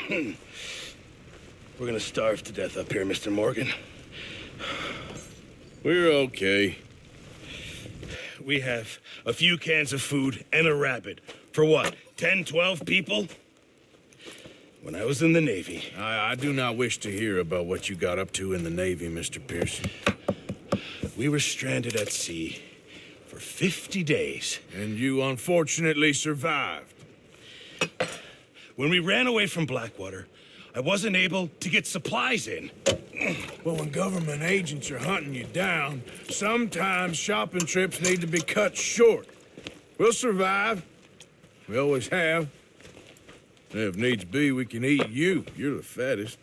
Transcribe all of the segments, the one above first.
We're gonna starve to death up here, Mr. Morgan. We're okay. We have a few cans of food and a rabbit. For what, 10, 12 people? When I was in the Navy... I do not wish to hear about what you got up to in the Navy, Mr. Pearson. We were stranded at sea for 50 days. And you unfortunately survived. When we ran away from Blackwater, I wasn't able to get supplies in. Well, when government agents are hunting you down, sometimes shopping trips need to be cut short. We'll survive. We always have. If needs be, we can eat you. You're the fattest.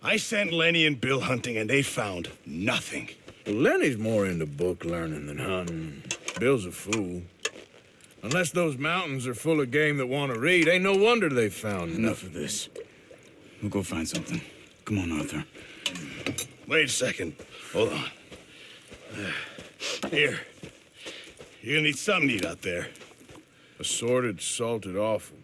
I sent Lenny and Bill hunting, and they found nothing. Well, Lenny's more into book learning than hunting. Bill's a fool. Unless those mountains are full of game that want to read, ain't no wonder they found Enough of this. We'll go find something. Come on, Arthur. Wait a second. Hold on. Here. You're gonna need something to eat out there. Assorted, salted offal.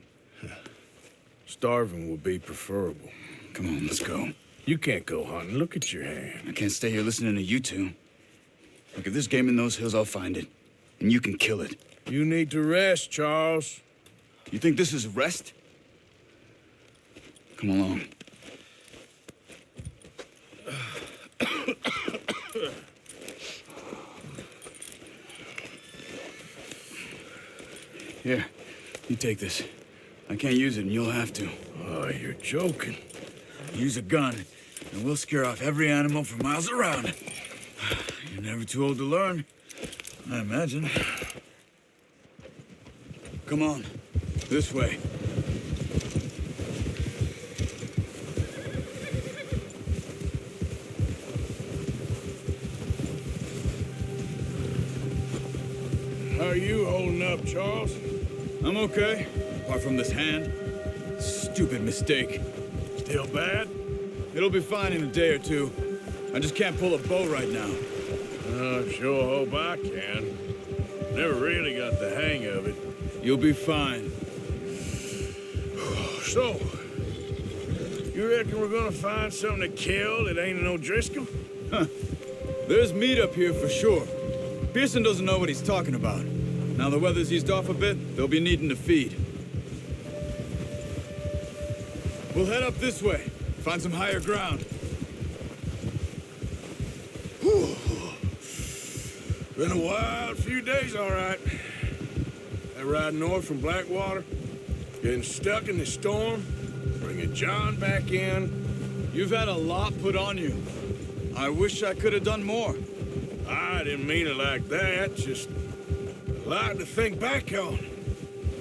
Starving would be preferable. Come on, let's go. You can't go hunting. Look at your hand. I can't stay here listening to you two. Look, if there's game in those hills, I'll find it. And you can kill it. You need to rest, Charles. You think this is rest? Come along. Here, you take this. I can't use it, and you'll have to. Oh, you're joking. Use a gun, and we'll scare off every animal for miles around. You're never too old to learn, I imagine. Come on, this way. How are you holding up, Charles? I'm okay, apart from this hand. Stupid mistake. Still bad? It'll be fine in a day or two. I just can't pull a bow right now. I sure hope I can. Never really got the hang of it. You'll be fine. So, you reckon we're gonna find something to kill that ain't no Driscoll? Huh. There's meat up here for sure. Pearson doesn't know what he's talking about. Now the weather's eased off a bit, they'll be needing to feed. We'll head up this way, find some higher ground. Whew. Been a wild few days, all right. That ride north from Blackwater, getting stuck in the storm, bringing John back in. You've had a lot put on you. I wish I could have done more. I didn't mean it like that, just a lot to think back on.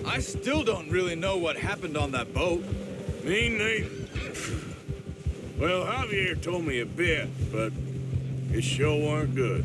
I still don't really know what happened on that boat. Me neither. Well, Javier told me a bit, but it sure weren't good.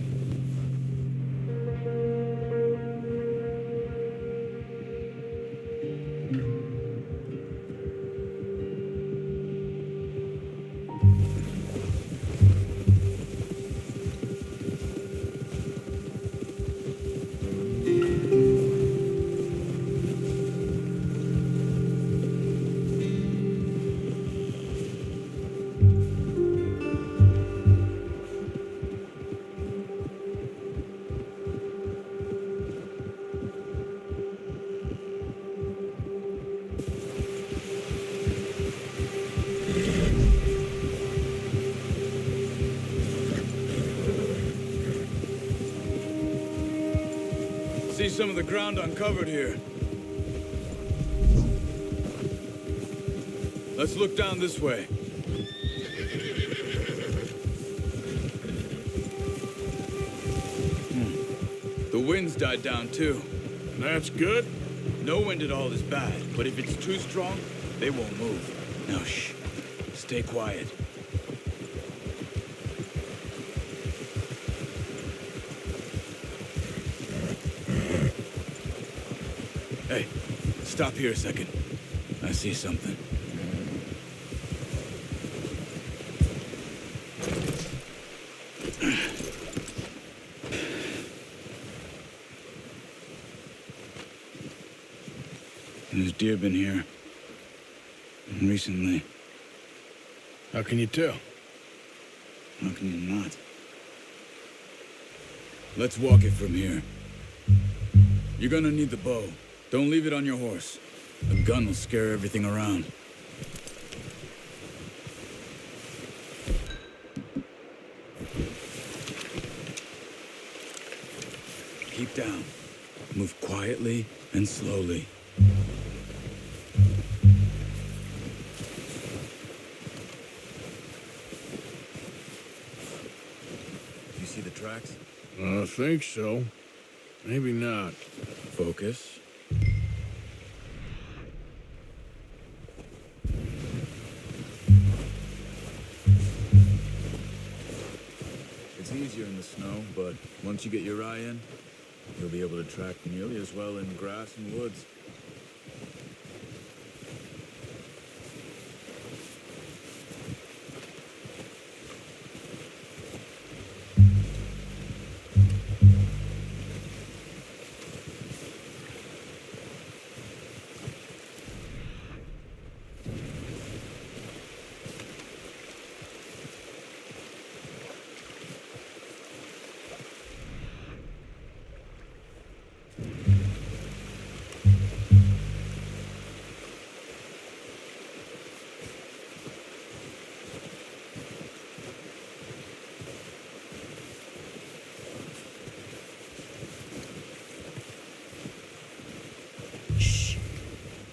See some of the ground uncovered here. Let's look down this way. The wind's died down too. That's good. No wind at all is bad, but if it's too strong, they won't move. Now shh, stay quiet. Hey, stop here a second. I see something. There's deer been here. Recently. How can you tell? How can you not? Let's walk it from here. You're gonna need the bow. Don't leave it on your horse. A gun will scare everything around. Keep down. Move quietly and slowly. You see the tracks? I think so. Maybe not. Focus. It's easier in the snow, but once you get your eye in, you'll be able to track nearly as well in grass and woods.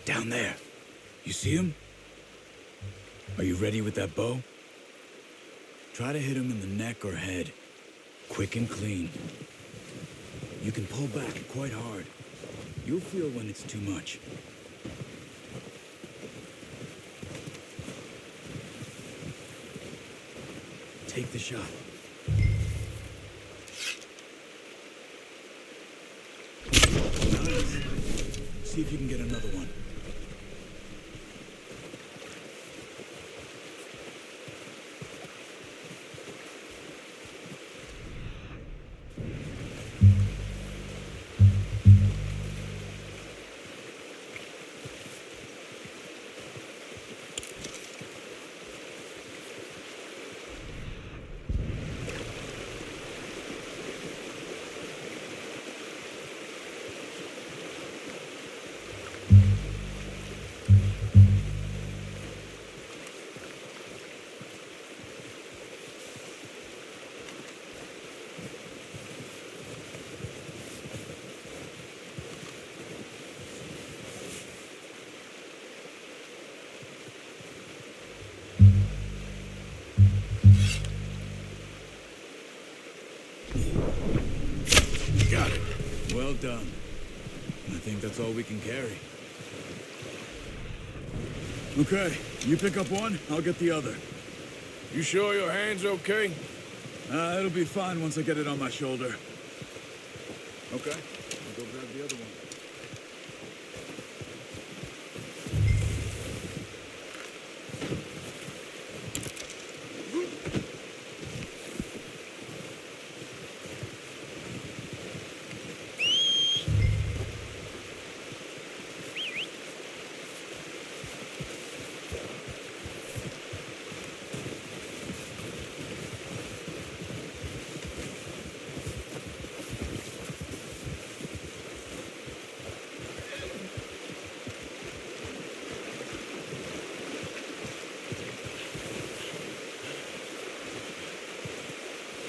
Down there. You see him? Are you ready with that bow? Try to hit him in the neck or head. Quick and clean. You can pull back quite hard. You'll feel when it's too much. Take the shot. Nice. See if you can get another one. Got it. Well done. I think that's all we can carry. Okay, you pick up one, I'll get the other. You sure your hand's okay? It'll be fine once I get it on my shoulder. Okay, I'll go grab the other one.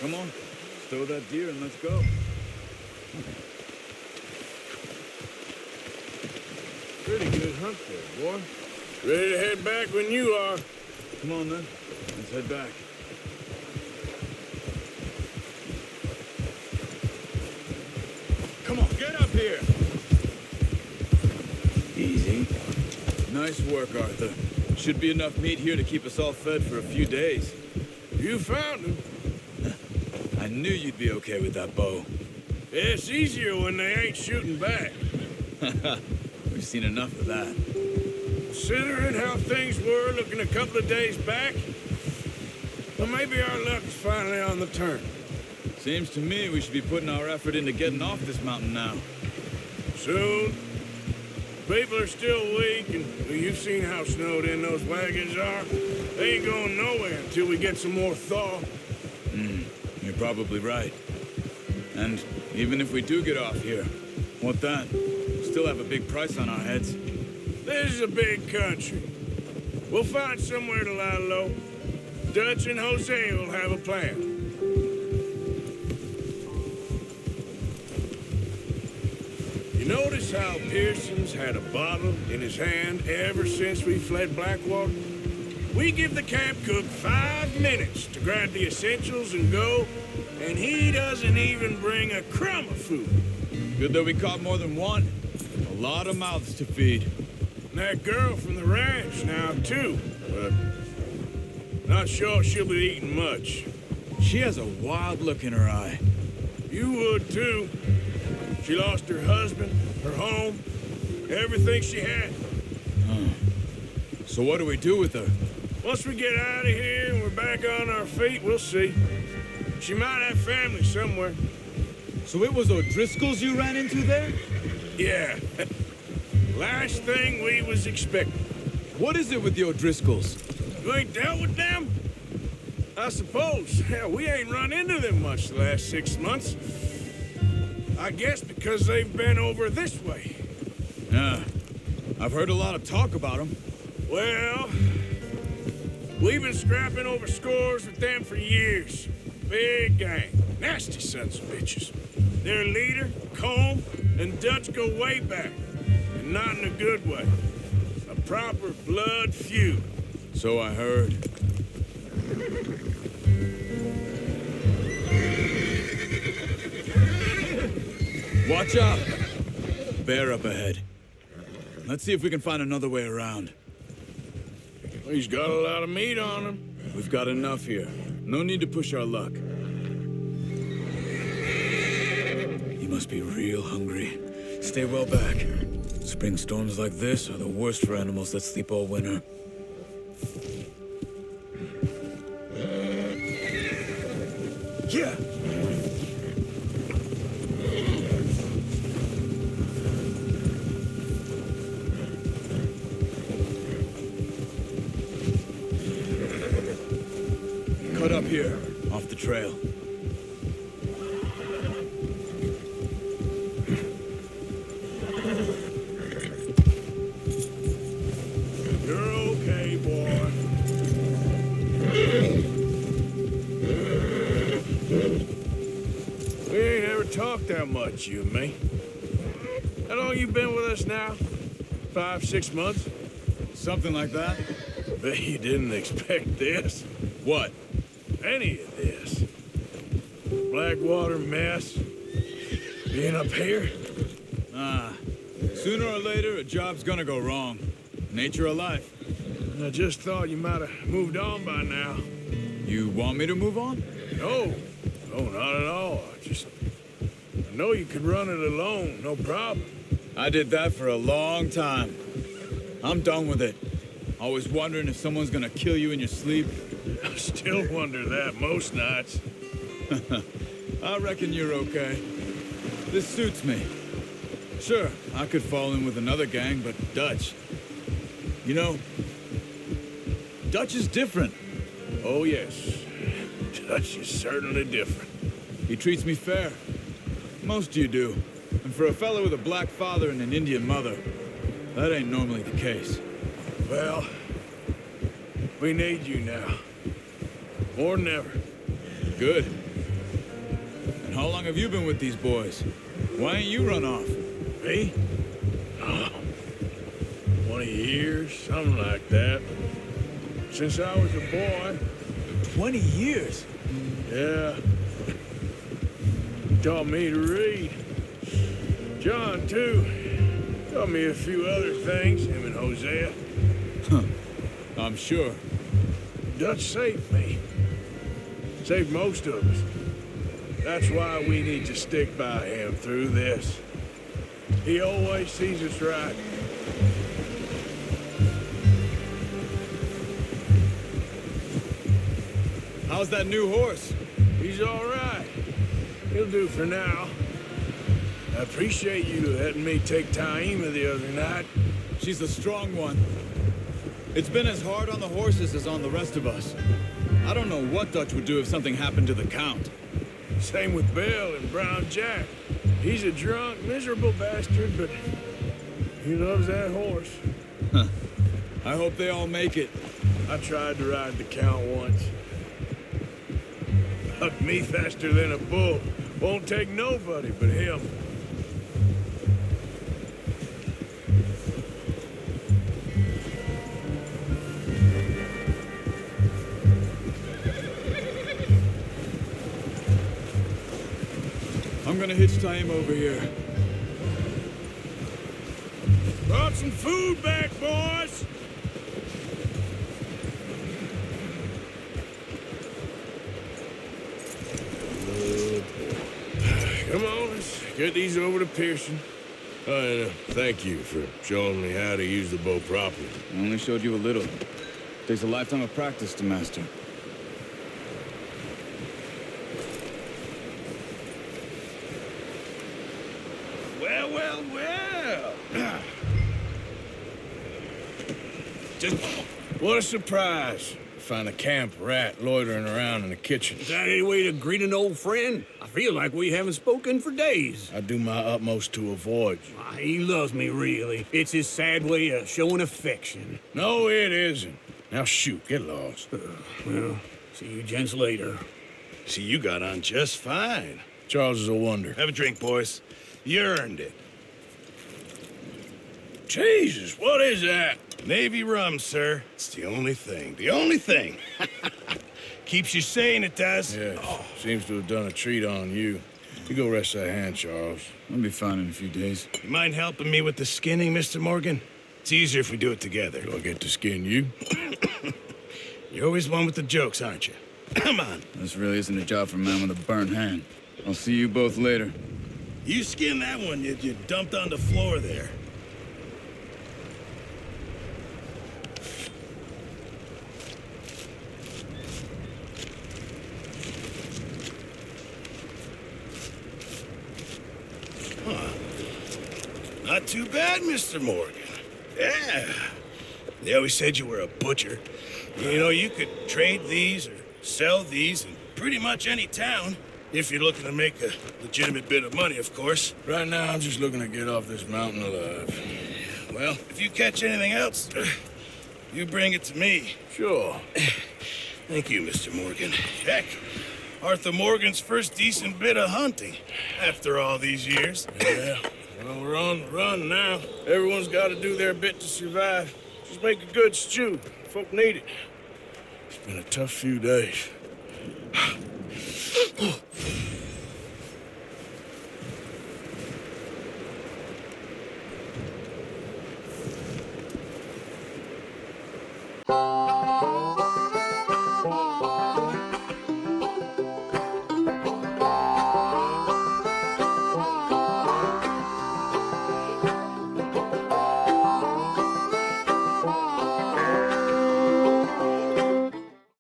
Come on, stow that deer and let's go. Pretty good hunt there, boy. Ready to head back when you are. Come on then, let's head back. Come on, get up here! Easy. Nice work, Arthur. Should be enough meat here to keep us all fed for a few days. You found him. I knew you'd be okay with that bow. It's easier when they ain't shooting back. We've seen enough of that. Considering how things were looking a couple of days back, well, maybe our luck's finally on the turn. Seems to me we should be putting our effort into getting off this mountain now. Soon. People are still weak, and well, you've seen how snowed in those wagons are. They ain't going nowhere until we get some more thaw. You're probably right. And even if we do get off here, what then? Still have a big price on our heads. This is a big country. We'll find somewhere to lie low. Dutch and Jose will have a plan. You notice how Pearson's had a bottle in his hand ever since we fled Blackwater? We give the camp cook 5 minutes to grab the essentials and go, and he doesn't even bring a crumb of food. Good that we caught more than one. A lot of mouths to feed. And that girl from the ranch now, too, but not sure she'll be eating much. She has a wild look in her eye. You would, too. She lost her husband, her home, everything she had. So what do we do with her? Once we get out of here and we're back on our feet, we'll see. She might have family somewhere. So it was O'Driscoll's you ran into there? Yeah. Last thing we was expecting. What is it with the O'Driscolls? You ain't dealt with them? I suppose. Hell, we ain't run into them much the last 6 months. I guess because they've been over this way. Yeah. I've heard a lot of talk about them. Well, we've been scrapping over scores with them for years. Big gang. Nasty sons of bitches. Their leader, Combe, and Dutch go way back. And not in a good way. A proper blood feud. So I heard. Watch out! Bear up ahead. Let's see if we can find another way around. He's got a lot of meat on him. We've got enough here. No need to push our luck. He must be real hungry. Stay well back. Spring storms like this are the worst for animals that sleep all winter. Yeah! Cut up here, off the trail. You're okay, boy. We ain't ever talked that much, you and me. How long you been with us now? 5, 6 months? Something like that? Bet you didn't expect this. What? Any of this. Blackwater mess. Being up here. Sooner or later, a job's gonna go wrong. Nature of life. I just thought you might have moved on by now. You want me to move on? No, not at all. I know you could run it alone, no problem. I did that for a long time. I'm done with it. Always wondering if someone's gonna kill you in your sleep. I still wonder that most nights. I reckon you're okay. This suits me. Sure, I could fall in with another gang, but Dutch... You know, Dutch is different. Oh, yes. Dutch is certainly different. He treats me fair. Most of you do. And for a fellow with a black father and an Indian mother, that ain't normally the case. Well, we need you now. More than ever. Good. And how long have you been with these boys? Why ain't you run off? Me? Oh, 20 years, something like that. Since I was a boy. 20 years? Yeah. He taught me to read. John, too. Taught me a few other things, him and Hosea. I'm sure. Dutch saved me. Saved most of us. That's why we need to stick by him through this. He always sees us right. How's that new horse? He's all right. He'll do for now. I appreciate you letting me take Taima the other night. She's a strong one. It's been as hard on the horses as on the rest of us. I don't know what Dutch would do if something happened to the Count. Same with Bill and Brown Jack. He's a drunk, miserable bastard, but he loves that horse. Huh. I hope they all make it. I tried to ride the Count once. Hucked me faster than a bull. Won't take nobody but him. I'm gonna hitch Taima over here. Brought some food back, boys! Come on, let's get these over to Pearson. And thank you for showing me how to use the bow properly. I only showed you a little. Takes a lifetime of practice to master. Well, well, well. Just... What a surprise. Find a camp rat loitering around in the kitchen. Is that any way to greet an old friend? I feel like we haven't spoken for days. I do my utmost to avoid you. He loves me, really. It's his sad way of showing affection. No, it isn't. Now shoot, get lost. Well, see you gents later. See, you got on just fine. Charles is a wonder. Have a drink, boys. You earned it. Jesus, what is that? Navy rum, sir. It's the only thing. The only thing. Keeps you sane, it does. Yeah, seems to have done a treat on you. You go rest that hand, Charles. I'll be fine in a few days. You mind helping me with the skinning, Mr. Morgan? It's easier if we do it together. Do I get to skin you? You're always one with the jokes, aren't you? Come on. This really isn't a job for a man with a burnt hand. I'll see you both later. You skin that one you dumped on the floor there. Not too bad, Mr. Morgan. Yeah. They always said you were a butcher. You know, you could trade these or sell these in pretty much any town. If you're looking to make a legitimate bit of money, of course. Right now, I'm just looking to get off this mountain alive. Well, if you catch anything else, you bring it to me. Sure. Thank you, Mr. Morgan. Heck, Arthur Morgan's first decent bit of hunting after all these years. Yeah. Well, we're on the run now. Everyone's got to do their bit to survive. Just make a good stew. Folk need it. It's been a tough few days.